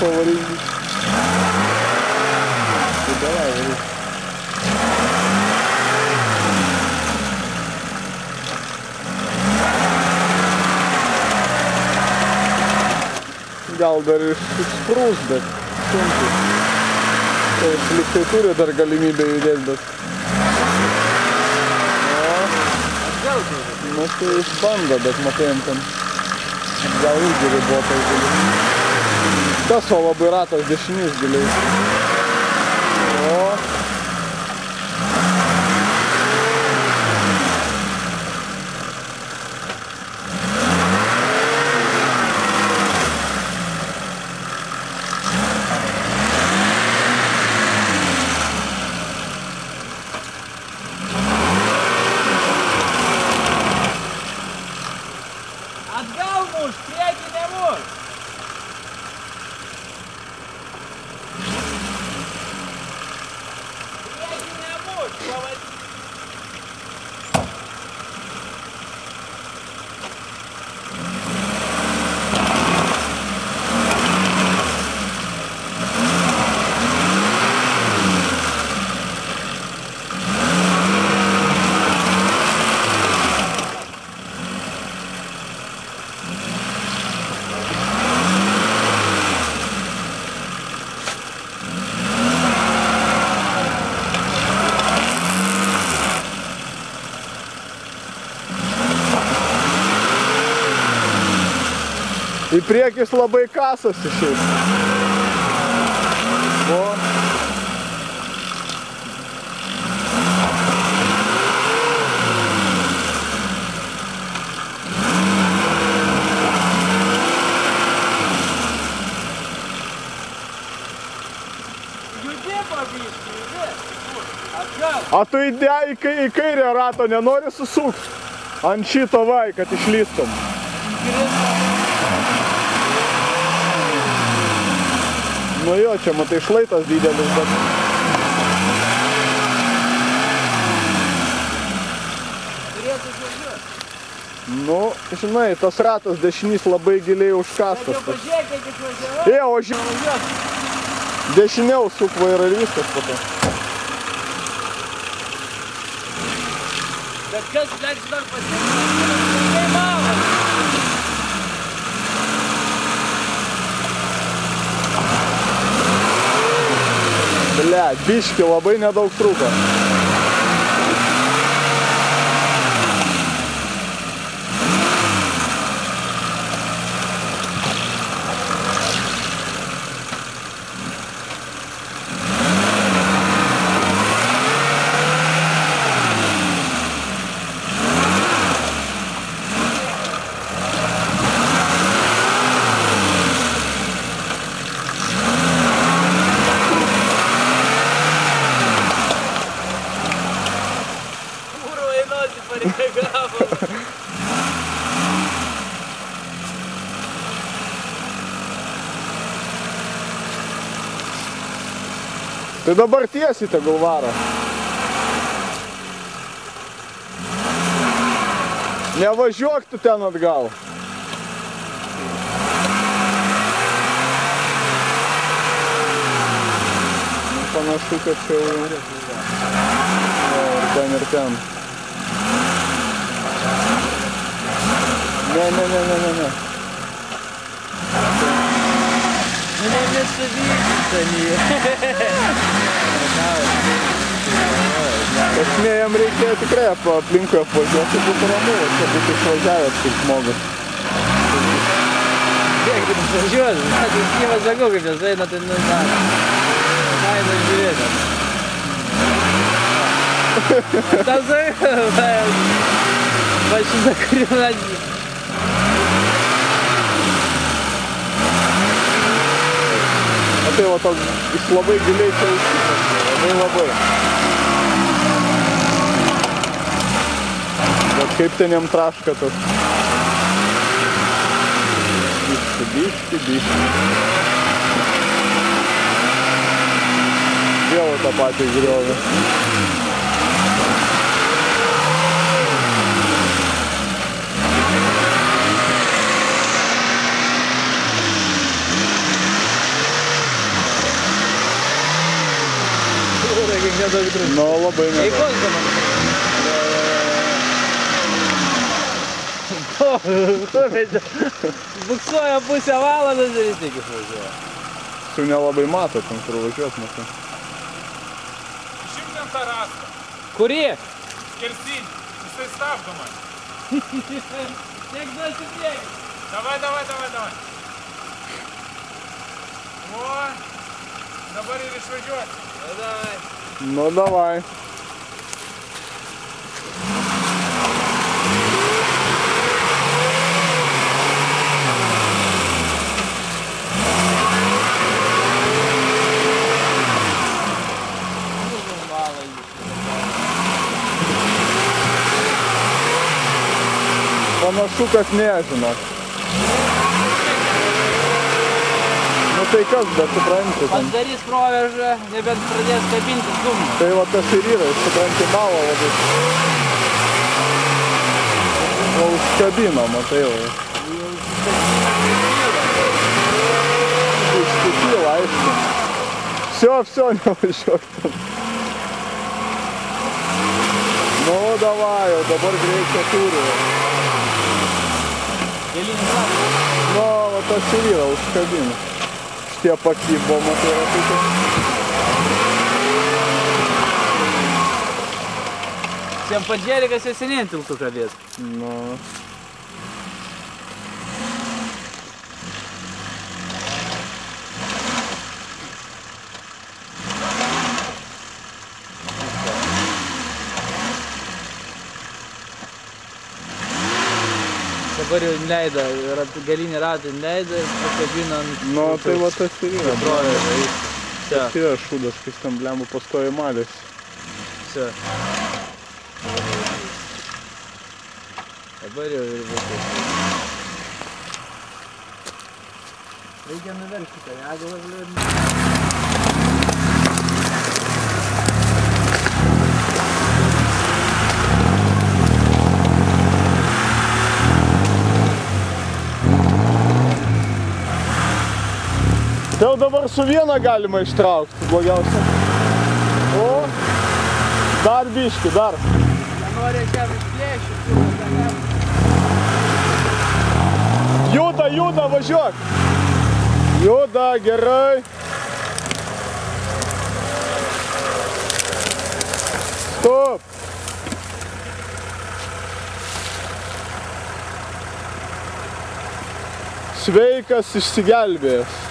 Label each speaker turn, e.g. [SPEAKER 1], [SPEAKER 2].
[SPEAKER 1] pavaringi. Tai davai, varyk. Gal dar išsprūs, bet sunkiai. Tai liktai turi dar galimybę judėti, bet... Nu, tai išbando, bet matėjom ten. Gal irgi ribotas giliai. Tas o labai ratas dešinys giliai. O.
[SPEAKER 2] Atgal muš, priekį nemuš. Priekį nemuš, pavadį.
[SPEAKER 1] Į priekis labai kasosi šiaip. O.
[SPEAKER 2] Judė pavyzdį, judė. Atgal.
[SPEAKER 1] A tu į kairę rato nenori susukti? Ant šito vai, kad išlystum. Nu jo, čia matai šlaitas didelis, bet...
[SPEAKER 2] Turėtų važiuoti.
[SPEAKER 1] Nu, žinai, tas ratas dešinys labai giliai užkastas.
[SPEAKER 2] Bet jau pažiūrėk, kaip išvažiavau.
[SPEAKER 1] O dešiniau suk vairą ir viskas po to.
[SPEAKER 2] Bet kas leidž dar pasiekti, tai mavo.
[SPEAKER 1] Ble, biški labai nedaug trūko. Tai dabar tiesiai tegul varo. Nevažiuok tu ten atgal. Panašu, kad čia jau... Ir ten, ir ten. Ne.
[SPEAKER 2] Nu, nesuvyksta nie.
[SPEAKER 1] Esmė, jam reikėjo tikrai aplinkui apvažiuoti, būtų ramu, čia būtų išvažiavęs kaip žmogus.
[SPEAKER 2] Kiek kaip išvažiuoti, tai Kyvas sakau, kaip jas eina, tai faina žiūrėti. Tau sakau, mašina, kuri man...
[SPEAKER 1] Tai va toks, jis labai giliai čia užsikasi, labai. Bet kaip ten jam traška tas? Biški. Vėl tą patį griovį.
[SPEAKER 2] kiek nedaug trūksta.
[SPEAKER 1] Nu, labai nedaug.
[SPEAKER 2] Eikos dabar. Buksuoja pusę valandos ir jis tik išvažiuoja.
[SPEAKER 1] Tu nelabai mato, ten kur važiuot, matai.
[SPEAKER 3] Išimtam tą rastą.
[SPEAKER 2] Kurį?
[SPEAKER 3] Skersinį. Jisai stabdomas.
[SPEAKER 2] Tiek duosi priekį.
[SPEAKER 3] Davai. O, dabar ir išvažiuoti.
[SPEAKER 2] Davai.
[SPEAKER 1] Nu, davai. Panašu, kad nežinot. Nu tai kas, bet supranti.
[SPEAKER 2] Padarys proveržą, nebent pradės kabintis dūmų.
[SPEAKER 1] Tai va tas ir yra, supranti, malo labai. O užkabino, matai jau. Užkikyla, aišku. Все, nevažiuok ten. Nu, davai, jau dabar greičio turi. Nu, va tas ir yra, užkabino. Šitie pakybo, matai, ratukai.
[SPEAKER 2] Всем поджериkas jau seniai tiltų kabės.
[SPEAKER 1] Nu.
[SPEAKER 2] Dabar jau leido, galinį ratą leido ir pakabino ant...
[SPEAKER 1] Nu, tai va tas ir yra.
[SPEAKER 2] Proveržą.
[SPEAKER 1] Tas yra šūdas, kai tam blembu pastoja malės.
[SPEAKER 2] Все. Dabar jau ir viskas. Reikia nuveršti tą jagalą, blėdį.
[SPEAKER 1] Tai jau dabar su viena galima ištraukti, blogiausia. O, dar biški, dar.
[SPEAKER 2] Nenori čia išplėšti,
[SPEAKER 1] Juda, važiuok. Juda, gerai. Stop. Sveikas, išsigelbėjęs.